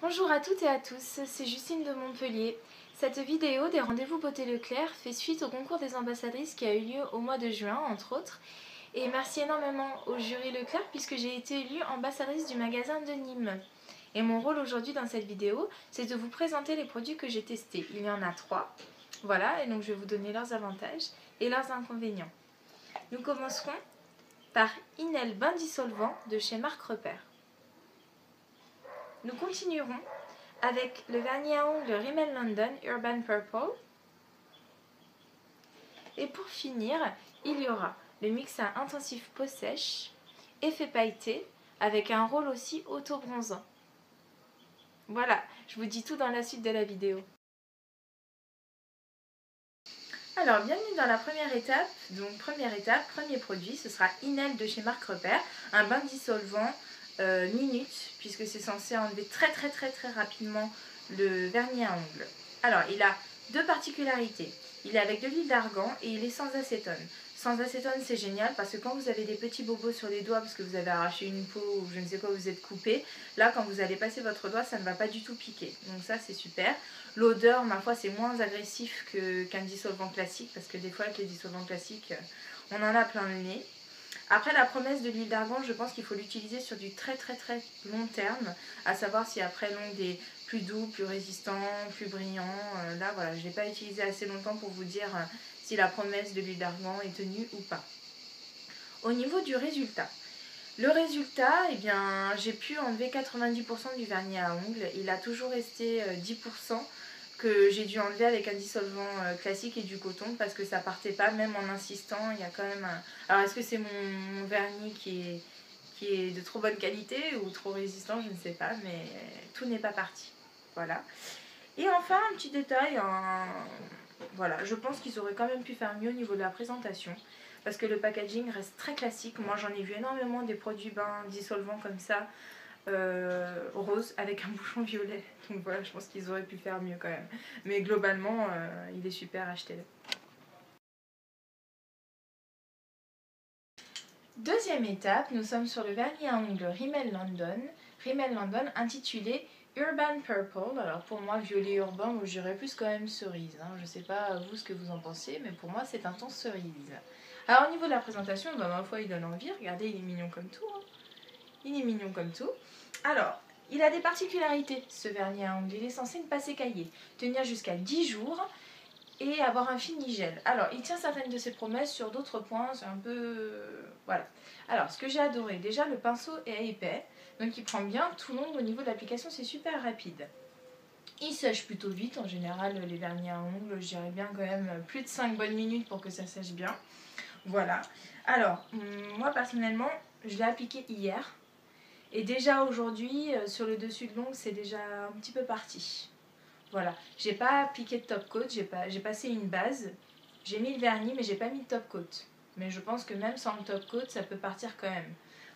Bonjour à toutes et à tous, c'est Justine de Montpellier. Cette vidéo des rendez-vous Beauté Leclerc fait suite au concours des ambassadrices qui a eu lieu au mois de juin, entre autres. Et merci énormément au jury Leclerc puisque j'ai été élue ambassadrice du magasin de Nîmes. Et mon rôle aujourd'hui dans cette vidéo, c'est de vous présenter les produits que j'ai testés. Il y en a 3. Voilà, et donc je vais vous donner leurs avantages et leurs inconvénients. Nous commencerons par Inel Bain Dissolvant de chez Marc Repère. Nous continuerons avec le vernis à ongles Rimmel London Urban Purple. Et pour finir, il y aura le mix à intensif peau sèche, effet pailleté, avec un rôle aussi auto-bronzant. Voilà, je vous dis tout dans la suite de la vidéo. Alors, bienvenue dans la première étape. Donc, premier produit, ce sera Inel de chez Marc Repère, un bain dissolvant minute, puisque c'est censé enlever très rapidement le vernis à ongles. Alors, il a deux particularités. Il est avec de l'huile d'argan et il est sans acétone. Sans acétone, c'est génial parce que quand vous avez des petits bobos sur les doigts parce que vous avez arraché une peau ou je ne sais quoi, vous êtes coupé, là, quand vous allez passer votre doigt, ça ne va pas du tout piquer. Donc ça, c'est super. L'odeur, ma foi, c'est moins agressif qu'un dissolvant classique parce que des fois, avec les dissolvants classiques, on en a plein le nez. Après la promesse de l'huile d'argan, je pense qu'il faut l'utiliser sur du très long terme, à savoir si après l'ongle est plus doux, plus résistant, plus brillant. Là voilà, je ne l'ai pas utilisé assez longtemps pour vous dire si la promesse de l'huile d'argan est tenue ou pas. Au niveau du résultat, le résultat, eh bien, j'ai pu enlever 90% du vernis à ongles. Il a toujours resté 10% que j'ai dû enlever avec un dissolvant classique et du coton parce que ça partait pas, même en insistant. Il y a quand même un... Alors, est-ce que c'est mon vernis qui est de trop bonne qualité ou trop résistant? Je ne sais pas, mais tout n'est pas parti. Voilà. Et enfin, un petit détail, voilà, je pense qu'ils auraient quand même pu faire mieux au niveau de la présentation parce que le packaging reste très classique. Moi, j'en ai vu énormément des produits bains dissolvants comme ça, rose avec un bouchon violet. Donc voilà, je pense qu'ils auraient pu faire mieux quand même. Mais globalement, il est super, achetez-le. Deuxième étape, nous sommes sur le vernis à ongles Rimmel London intitulé Urban Purple. Alors pour moi, violet urbain, moi j'irais plus quand même cerise. Hein. Je ne sais pas vous ce que vous en pensez, mais pour moi c'est un ton cerise. Alors au niveau de la présentation, bah, ma foi il donne envie. Regardez, il est mignon comme tout. Hein. Il est mignon comme tout. Alors, il a des particularités ce vernis à ongles. Il est censé ne pas s'écailler, tenir jusqu'à 10 jours et avoir un fini gel. Alors, il tient certaines de ses promesses sur d'autres points, c'est un peu... voilà. Alors, ce que j'ai adoré, déjà le pinceau est épais, donc il prend bien tout l'ongle au niveau de l'application, c'est super rapide. Il sèche plutôt vite, en général les vernis à ongles, je dirais bien quand même plus de 5 bonnes minutes pour que ça sèche bien. Voilà. Alors, moi personnellement, je l'ai appliqué hier, et déjà aujourd'hui, sur le dessus de l'ongle, c'est déjà un petit peu parti. Voilà, j'ai pas appliqué de top coat, j'ai passé une base, j'ai mis le vernis mais j'ai pas mis de top coat. Mais je pense que même sans le top coat, ça peut partir quand même.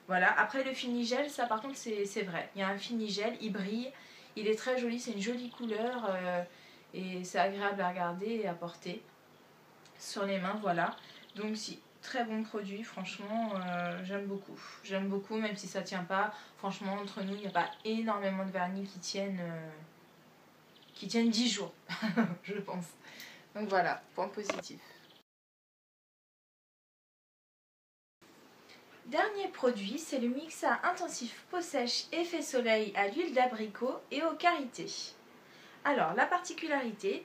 Voilà, après le fini gel, ça par contre c'est vrai. Il y a un fini gel, il brille, il est très joli, c'est une jolie couleur et c'est agréable à regarder et à porter sur les mains, voilà. Donc si, très bon produit, franchement, j'aime beaucoup. J'aime beaucoup, même si ça tient pas. Franchement, entre nous, il n'y a pas énormément de vernis qui tiennent 10 jours, je pense. Donc voilà, point positif. Dernier produit, c'est le mix à intensif peau sèche effet soleil à l'huile d'abricot et au karité. Alors, la particularité,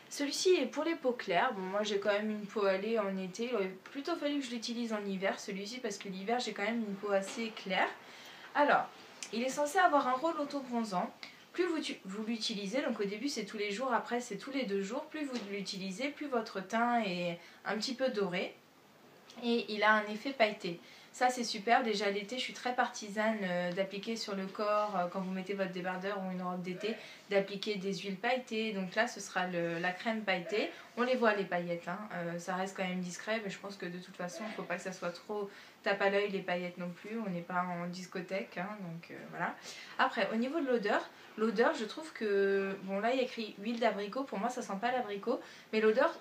celui-ci est pour les peaux claires. Bon, moi j'ai quand même une peau allée en été. Il aurait plutôt fallu que je l'utilise en hiver, celui-ci, parce que l'hiver j'ai quand même une peau assez claire. Alors, il est censé avoir un rôle auto-bronzant. Plus vous l'utilisez, donc au début c'est tous les jours, après c'est tous les 2 jours, plus vous l'utilisez, plus votre teint est un petit peu doré et il a un effet pailleté. Ça c'est super, déjà l'été je suis très partisane d'appliquer sur le corps, quand vous mettez votre débardeur ou une robe d'été, d'appliquer des huiles pailletées. Donc là ce sera la crème pailletée, on les voit les paillettes, hein. Ça reste quand même discret mais je pense que de toute façon il ne faut pas que ça soit trop tape à l'œil les paillettes non plus, on n'est pas en discothèque, hein, donc voilà. Après au niveau de l'odeur je trouve que, bon là il y a écrit huile d'abricot, pour moi ça sent pas l'abricot, mais l'odeur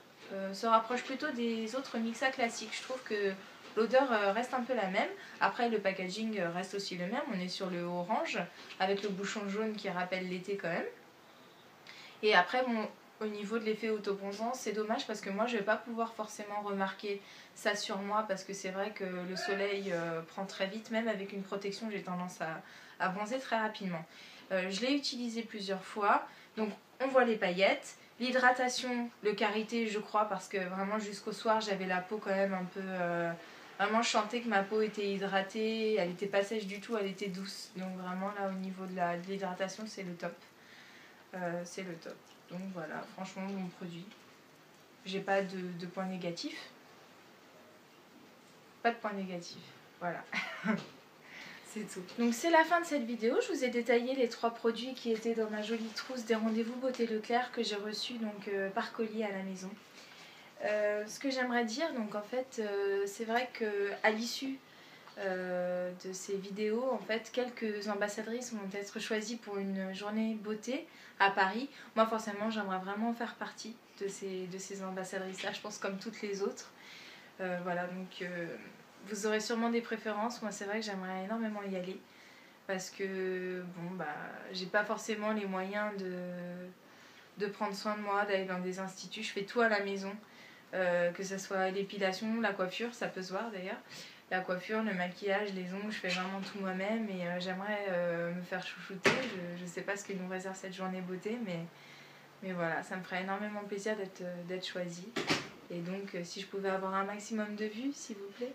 se rapproche plutôt des autres mixa classiques. Je trouve que L'odeur reste un peu la même. Après le packaging reste aussi le même. On est sur le orange avec le bouchon jaune qui rappelle l'été quand même. Et après bon, au niveau de l'effet autobronzant, c'est dommage parce que moi je vais pas pouvoir forcément remarquer ça sur moi parce que c'est vrai que le soleil prend très vite. Même avec une protection j'ai tendance à bronzer très rapidement. Je l'ai utilisé plusieurs fois. Donc on voit les paillettes. L'hydratation, le karité je crois parce que vraiment jusqu'au soir j'avais la peau quand même un peu... vraiment je sentais que ma peau était hydratée, elle n'était pas sèche du tout, elle était douce. Donc vraiment là au niveau de l'hydratation c'est le top. C'est le top. Donc voilà, franchement mon produit. J'ai pas de points négatifs. Pas de points négatifs. Voilà. C'est tout. Donc c'est la fin de cette vidéo. Je vous ai détaillé les 3 produits qui étaient dans ma jolie trousse des rendez-vous beauté Leclerc que j'ai reçu donc par colis à la maison. Ce que j'aimerais dire, donc en fait, c'est vrai que à l'issue de ces vidéos, en fait, quelques ambassadrices vont être choisies pour une journée beauté à Paris. Moi, forcément, j'aimerais vraiment faire partie de ces ambassadrices-là, je pense comme toutes les autres. Voilà, donc vous aurez sûrement des préférences. Moi, c'est vrai que j'aimerais énormément y aller parce que bon, bah, j'ai pas forcément les moyens de prendre soin de moi, d'aller dans des instituts. Je fais tout à la maison, que ce soit l'épilation, la coiffure, ça peut se voir d'ailleurs. La coiffure, le maquillage, les ongles, je fais vraiment tout moi-même et j'aimerais me faire chouchouter. Je sais pas ce que nous réserve cette journée beauté, mais voilà, ça me ferait énormément plaisir d'être choisie. Et donc, si je pouvais avoir un maximum de vues, s'il vous plaît.